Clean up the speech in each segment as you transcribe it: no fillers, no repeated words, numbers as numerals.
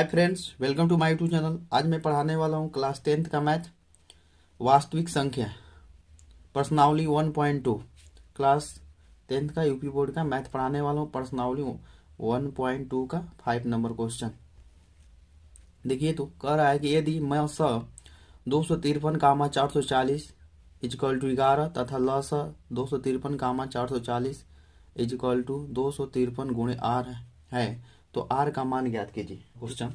Hi friends, welcome to my YouTube channel. आज मैं पढ़ाने वाला हूँ क्लास 10th का मैथ, वास्तविक संख्या, प्रश्नावली 1.2। क्लास 10th का यूपी बोर्ड का मैथ पढ़ाने वाला हूँ। प्रश्नावली 1.2 का 5 नंबर क्वेश्चन देखिए। तो कह रहा है कि यदि म स 253, 440 = 11 तथा ल स 253, 440 = 253 गुणे r है, तो r का मान ज्ञात कीजिए। क्वेश्चन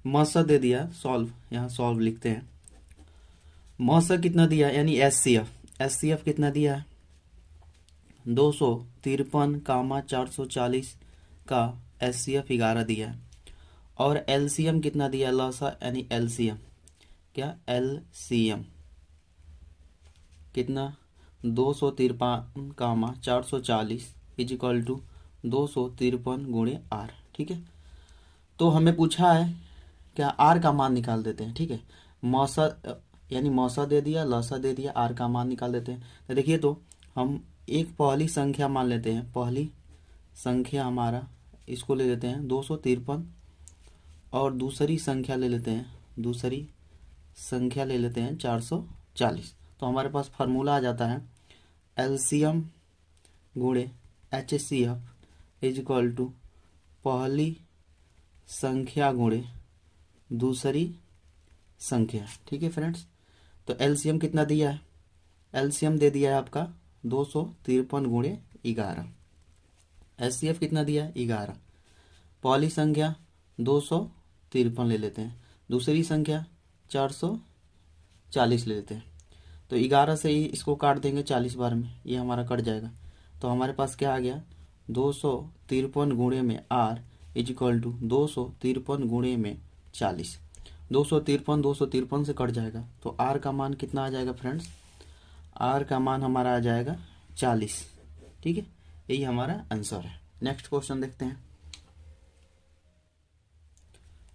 म स दे दिया, सॉल्व, यहाँ सॉल्व लिखते हैं। म स कितना दिया, यानी एच सी एफ कितना दिया है 253, 440 का एच-सी-एफ 11 दिया है। और एलसीएम कितना दिया ल सा, यानी एलसीएम, क्या एलसीएम कितना 253, 440 = 253 गुणे आर। ठीक है, तो हमें पूछा है क्या, आर का मान निकाल देते हैं। ठीक है, मौसा यानी मौसा दे दिया, लसा दे दिया, आर का मान निकाल देते हैं। तो देखिए, तो हम एक पहली संख्या मान लेते हैं। पहली संख्या हमारा इसको ले लेते हैं 253, और दूसरी संख्या ले लेते हैं, 440। तो हमारे पास फार्मूला आ जाता है एलसीएम गुणे एच-सी-एफ = पहली संख्या गुणे दूसरी संख्या। ठीक है फ्रेंड्स, तो एलसीएम कितना दिया है, एलसीएम दे दिया है आपका 253 गुणे 11। एचसीएफ कितना दिया है 11। पहली संख्या 253 ले लेते हैं, दूसरी संख्या 440 ले लेते हैं। तो 11 से ही इसको काट देंगे 40 बार में, ये हमारा कट जाएगा। तो हमारे पास क्या आ गया, 253 गुणे में आर = 253 गुणे में 40। 253 से कट जाएगा, तो आर का मान कितना आ जाएगा फ्रेंड्स, आर का मान हमारा आ जाएगा 40। ठीक है, यही हमारा आंसर है। नेक्स्ट क्वेश्चन देखते हैं।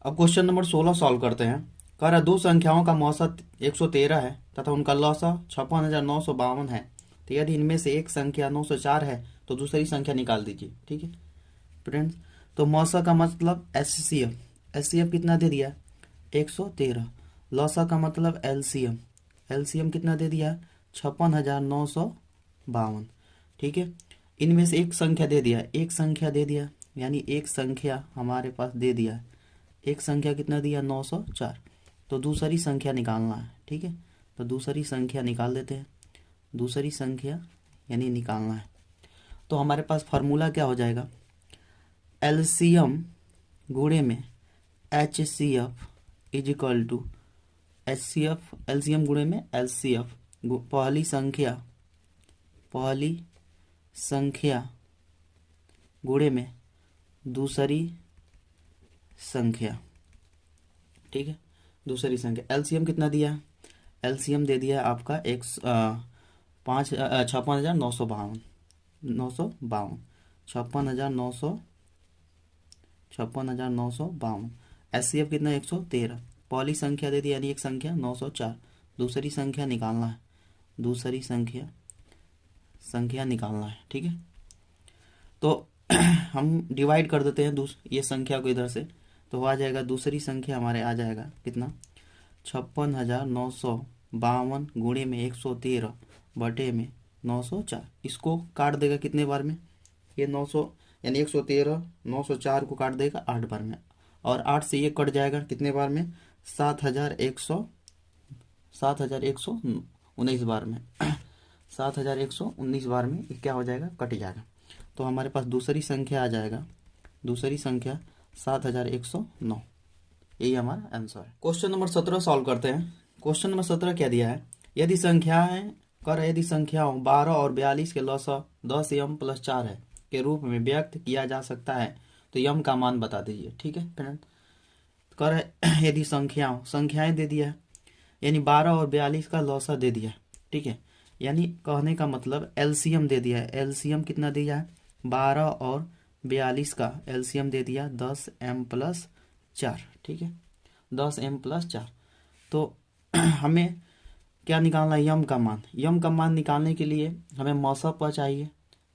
अब क्वेश्चन नंबर 16 सॉल्व करते हैं। कह रहा है दो संख्याओं का मौसत 113 है तथा उनका लौसा 56,952 है। तो यदि इनमें से एक संख्या 904 है तो दूसरी संख्या निकाल दीजिए। ठीक है फ्रेंड्स, तो मौसा का मतलब एचसीएफ कितना दे दिया 113। लौसा का मतलब एलसीएम कितना दे दिया 56,952। ठीक है, इनमें से एक संख्या दे दिया, यानी एक संख्या हमारे पास दे दिया, एक संख्या कितना दिया 904। तो दूसरी संख्या निकालना है। ठीक है, तो दूसरी संख्या निकाल देते हैं, दूसरी संख्या यानी निकालना है। तो हमारे पास फार्मूला क्या हो जाएगा, एलसीएम गुणे में एचसीएफ = एलसीएम गुणे में एचसीएफ, पहली संख्या गुणे में दूसरी संख्या। ठीक है, दूसरी संख्या एलसीएम कितना दिया, एलसीएम दे दिया आपका 56,952। 56,952। एचसीएफ कितना 113। पहली संख्या दे दी, यानी एक संख्या 904। दूसरी संख्या निकालना है, दूसरी संख्या निकालना है। ठीक है, तो हम डिवाइड कर देते हैं ये संख्या को इधर से, तो आ जाएगा दूसरी संख्या हमारे आ जाएगा कितना 56,952 गुणे में 113 बटे में 904। इसको काट देगा कितने बार में, ये 900 यानी 113 904 को काट देगा 8 बार में, और 8 से ये कट जाएगा कितने बार में 7,119 बार में 7,119 बार में ये क्या हो जाएगा, कट जाएगा। तो हमारे पास दूसरी संख्या आ जाएगा, दूसरी संख्या 7,109। यही हमारा आंसर है। क्वेश्चन नंबर 17 सॉल्व करते हैं। क्वेश्चन नंबर 17 क्या दिया है, यदि संख्याओं 12 और 42 के लौसा 10 m + 4 है के रूप में व्यक्त किया जा सकता है, तो यम का मान बता दीजिए। ठीक है फ्रेंड, कह रहे यदि संख्याएं दे दिया है, यानी 12 और 42 का लौसा दे दिया। ठीक है, यानी कहने का मतलब एलसीएम दे दिया है। एलसीएम कितना दिया है 12 और 42 का एलसीएम दे दिया 10 m + 4। ठीक है, 10 m + 4। तो हमें क्या निकालना है, यम का मान। यम का मान निकालने के लिए हमें मौसा पर चाहिए,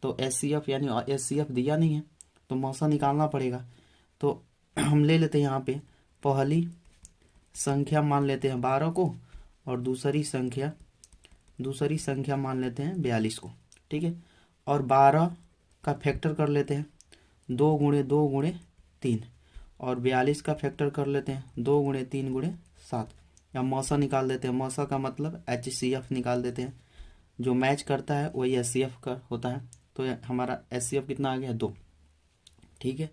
तो एचसीएफ यानी एचसीएफ दिया नहीं है, तो मौसा निकालना पड़ेगा। तो हम ले लेते हैं यहाँ पे पहली संख्या मान लेते हैं 12 को, और दूसरी संख्या मान लेते हैं 42 को, ठीक है। और 12 का फैक्टर कर लेते हैं 2 गुणे 2 गुणे 3, और 42 का फैक्टर कर लेते हैं 2 गुणे 3 गुणे 7, या मौसा निकाल देते हैं। मौसा का मतलब HCF निकाल देते हैं, जो मैच करता है वही HCF का होता है। तो हमारा HCF कितना आ गया 2, ठीक है।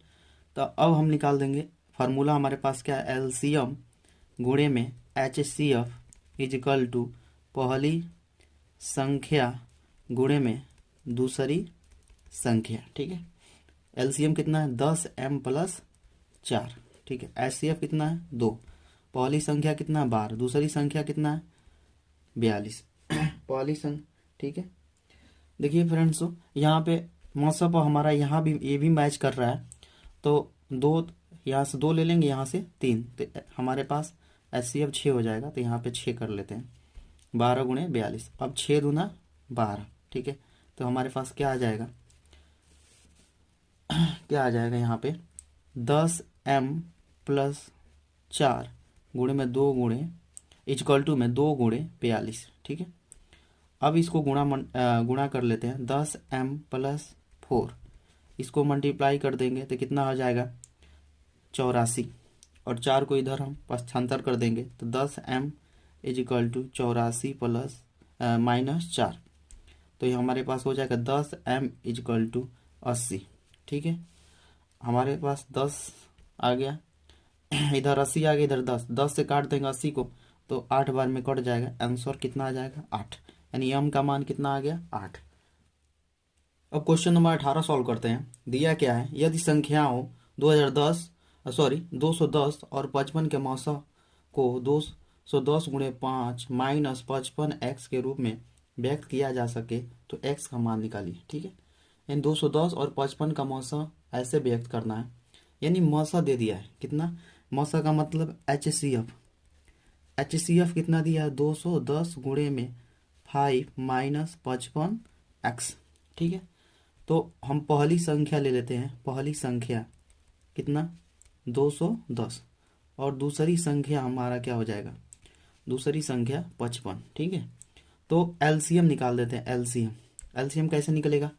तो अब हम निकाल देंगे फार्मूला, हमारे पास क्या है, LCM गुणे में HCF इज इक्वल टू पहली संख्या गुणे में दूसरी संख्या, ठीक है। LCM कितना है 10m प्लस 4, ठीक है। HCF कितना है 2, पहली संख्या कितना है 12, दूसरी संख्या कितना है 42 पहली संख्या, ठीक है। देखिए फ्रेंड्स, यहाँ पे मौसम हमारा यहाँ भी ये भी मैच कर रहा है, तो 2 यहाँ से 2 ले लेंगे, यहाँ से 3, तो हमारे पास HCF 6 हो जाएगा। तो यहाँ पे 6 कर लेते हैं, 12 गुणे 42, अब 6 दूना 12, ठीक है। तो हमारे पास क्या आ जाएगा, यहाँ पे 10m प्लस 4 गुणे में 2 गुणे इक्वल टू में 2 गुणे 42, ठीक है। अब इसको गुणा कर लेते हैं 10m प्लस 4, इसको मल्टीप्लाई कर देंगे तो कितना हो जाएगा 84, और 4 को इधर हम पक्षांतर कर देंगे तो 10m is equal to 84 plus -4, तो ये हमारे पास हो जाएगा 10m इज इक्वल टू 80, ठीक है। हमारे पास 10 आ गया, इधर 80 आ गया, इधर 10 से काट देंगे 80 को तो 8 बार में कट जाएगा। आंसर कितना आ जाएगा 8, यानी m का मान कितना आ गया 8। अब क्वेश्चन नंबर 18 सॉल्व करते हैं। दिया क्या है, यदि संख्याओं 210 और 55 के मौसा को 210 गुणे 5 माइनस 55x के रूप में व्यक्त किया जा सके तो x का मान निकालिए, ठीक है। यानी 210 और 55 का मौसा ऐसे व्यक्त करना है, यानी मौसा दे दिया है कितना, मौसा का मतलब HCF कितना दिया है 210 गुणे में 5 माइनस 55x, ठीक है। तो हम पहली संख्या ले लेते हैं, पहली संख्या कितना 210, और दूसरी संख्या हमारा क्या हो जाएगा, दूसरी संख्या 55, ठीक है। तो LCM निकाल देते हैं। LCM कैसे निकलेगा,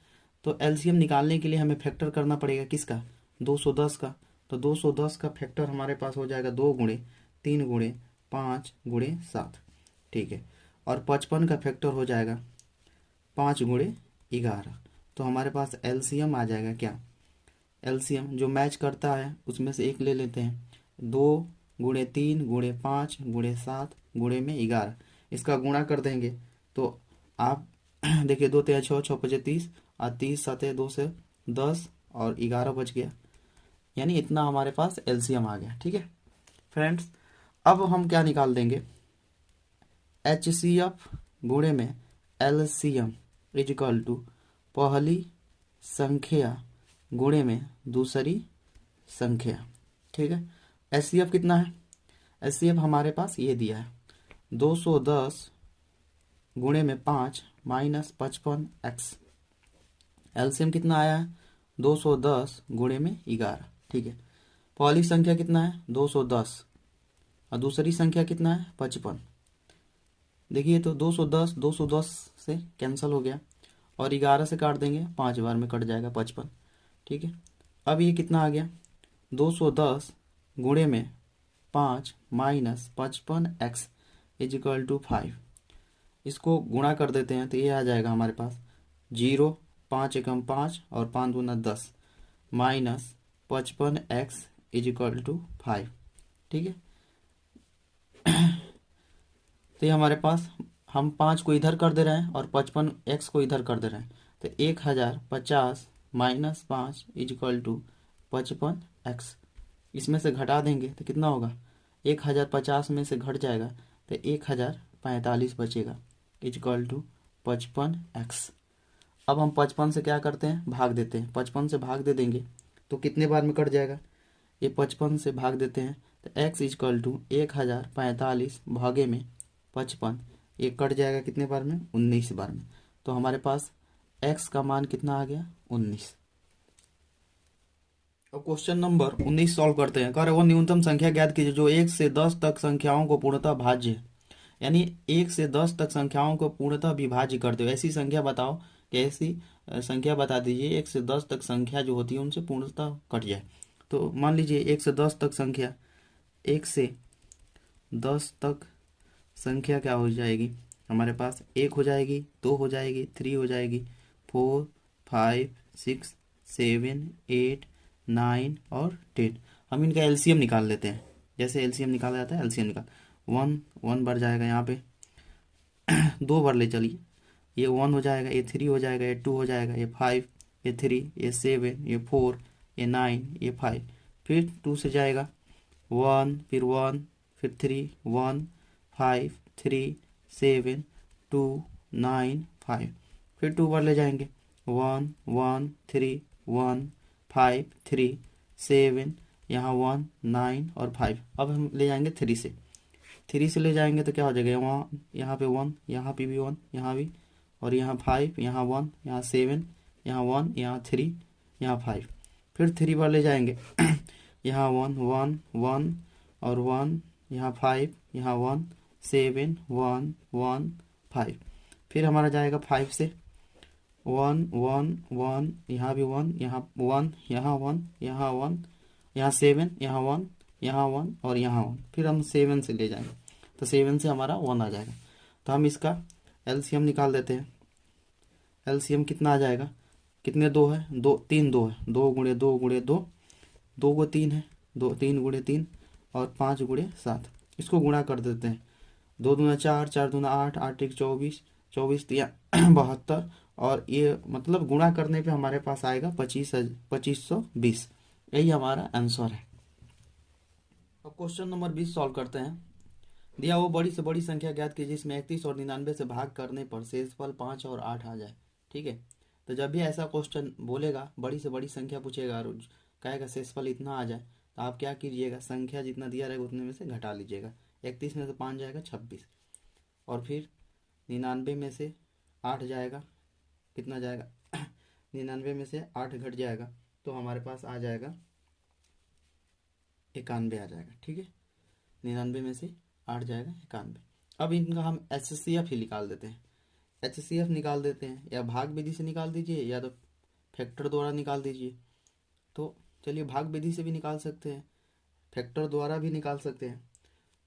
तो LCM निकालने के लिए हमें फैक्टर करना पड़ेगा किसका 210 का, तो 210 का फैक्टर हमारे पास हो जाएगा 2 गुणे 3 गुणे 5 गुणे 7, ठीक है। और 55 का फैक्टर हो जाएगा 5 गुणे 11, तो हमारे पास LCM आ जाएगा क्या, LCM जो मैच करता है उसमें से एक ले लेते हैं, 2 गुणे 3 गुणे 5 गुणे 7 गुणे में 11, इसका गुणा कर देंगे तो आप देखिए 2 3 6 6 5 30, और 30 7 2 से 10 और 11 बच गया, यानी इतना हमारे पास LCM आ गया, ठीक है फ्रेंड्स। अब हम क्या निकाल देंगे, HCF गुणे में LCM इज इक्वल टू पहली संख्या गुणे में दूसरी संख्या, ठीक है। HCF कितना है, HCF हमारे पास ये दिया है 210 गुणे में 5 माइनस 55x, LCM कितना आया है 210 गुणे में 11, ठीक है। पहली संख्या कितना है 210, और दूसरी संख्या कितना है 55, देखिए तो 210 से कैंसिल हो गया, और 11 से काट देंगे 5 बार में कट जाएगा 55, ठीक है। अब ये कितना आ गया 210 गुणे में 5 minus 55x is equal to 5, इसको गुणा कर देते हैं तो ये आ जाएगा हमारे पास 0, 5 एकम 5 और 5 दूना 10 minus 55x is equal to 5, ठीक है। तो ये हमारे पास हम 5 को इधर कर दे रहे हैं और 55x को इधर कर दे रहे हैं, तो 1050 minus 5 is equal to 55x, इसमें से घटा देंगे तो कितना होगा 1050 में से घट जाएगा तो 1045 बचेगा इज इक्वल टू 55x। अब हम 55 से क्या करते हैं भाग देते हैं, 55 से भाग दे देंगे तो कितने बार में कट जाएगा, ये 55 से भाग देते हैं तो x इज इक्वल टू 1045 भागे में 55, ये कट जाएगा कितने बार में 19 बार में, तो हमारे पास x का मान कितना आ गया 19। अब क्वेश्चन नंबर 19 सॉल्व करते हैं। कह रहे वो न्यूनतम संख्या ज्ञात कीजिए जो 1 से 10 तक संख्याओं को पूर्णतः भाज्य है। यानी 1 से 10 तक संख्याओं को पूर्णतः विभाज्य करते हो, ऐसी संख्या बताओ कि ऐसी संख्या बता दीजिए 1 से 10 तक संख्या जो होती है उनसे पूर्णतः कट जाए। तो मान लीजिए 1 से 10 तक संख्या, 1 से 10 तक संख्या क्या हो जाएगी हमारे पास, 1 हो जाएगी, 2 हो जाएगी, 3 हो जाएगी, 4, 5, 6, 7, 8, 9 और 10। हम इनका एलसीएम निकाल लेते हैं। जैसे एलसीएम निकाला जाता है, एलसीएम निकाल, 1 बढ़ जाएगा यहाँ पे 2 बार ले चलिए, ये 1 हो जाएगा, ये 3 हो जाएगा, ये 2 हो जाएगा, ये 5, ये 3, ये 7, ये 4, ये 9, ये 5, फिर 2 से जाएगा 1, फिर 1, फिर 3, 1, 5, 3, 7, 2, 9, 5, फिर 2 बार ले जाएंगे 1, 1, 3, 1, 5, 3, 7, यहाँ 1, 9 और 5। अब हम ले जाएंगे 3 से, 3 से ले जाएंगे तो क्या हो जाएगा, वहाँ यहाँ पे 1, यहाँ पे भी 1, यहाँ भी, और यहाँ 5, यहाँ 1, यहाँ 7, यहाँ 1, यहाँ 3, यहाँ 5, फिर 3 बार ले जाएंगे यहाँ 1, 1, 1 और 1, यहाँ 5, यहाँ 1, 7, 1, 1, 5, फिर हमारा जाएगा 5 से 1, 1, 1, यहाँ भी 1, यहाँ 1, यहाँ 1, यहाँ 1, यहाँ 7, यहाँ 1, यहाँ 1 और यहाँ 1, फिर हम 7 से ले जाएंगे तो 7 से हमारा 1 आ जाएगा। तो हम इसका एलसीएम निकाल देते हैं। एलसीएम कितना आ जाएगा, कितने 2 है, 2, 3 2 है, 2 गुणे 2 गुणे 2, 2 को 3 है, 2, 3 गुणे 3 और 5 गुणे 7, इसको गुणा कर देते हैं। 2 दूना 4, 4 दूना 8, 8 एक 24, 24 तिया 72, और ये मतलब गुणा करने पे हमारे पास आएगा 2520। यही हमारा आंसर है। अब क्वेश्चन नंबर 20 सॉल्व करते हैं। दिया वो बड़ी से बड़ी संख्या ज्ञात कीजिए जिसमें 31 और 99 से भाग करने पर शेषफल 5 और 8 आ जाए। ठीक है, तो जब भी ऐसा क्वेश्चन बोलेगा, बड़ी से बड़ी संख्या पूछेगा और कहेगा शेषफल इतना आ जाए, तो आप क्या कीजिएगा, संख्या जितना दिया रहेगा उतने में से घटा लीजिएगा। 31 में से 5 जाएगा 26, और फिर 99 में से 8 जाएगा, कितना जाएगा 99 में से 8 घट जाएगा तो हमारे पास आ जाएगा 91 आ जाएगा। ठीक है, 99 में से 8 जाएगा 91। अब इनका हम HCF ही निकाल देते हैं। HCF निकाल देते हैं, या भाग विधि से निकाल दीजिए या तो फैक्टर द्वारा निकाल दीजिए। तो चलिए भाग विधि से भी निकाल सकते हैं, फैक्टर द्वारा भी निकाल सकते हैं।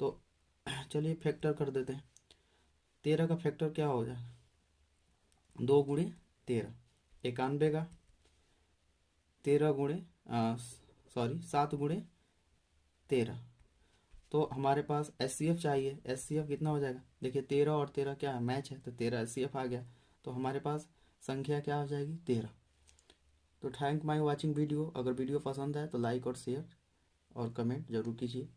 तो चलिए फैक्टर कर देते हैं। 13 का फैक्टर क्या हो जाए, 2 गुणे 13, 91 का 13 गुणे 7 गुणे 13। तो हमारे पास HCF चाहिए। HCF कितना हो जाएगा, देखिए 13 और 13 क्या है, मैच है, तो 13 HCF आ गया। तो हमारे पास संख्या क्या हो जाएगी, 13। तो थैंक माई वॉचिंग वीडियो। अगर वीडियो पसंद आए तो लाइक और शेयर और कमेंट जरूर कीजिए।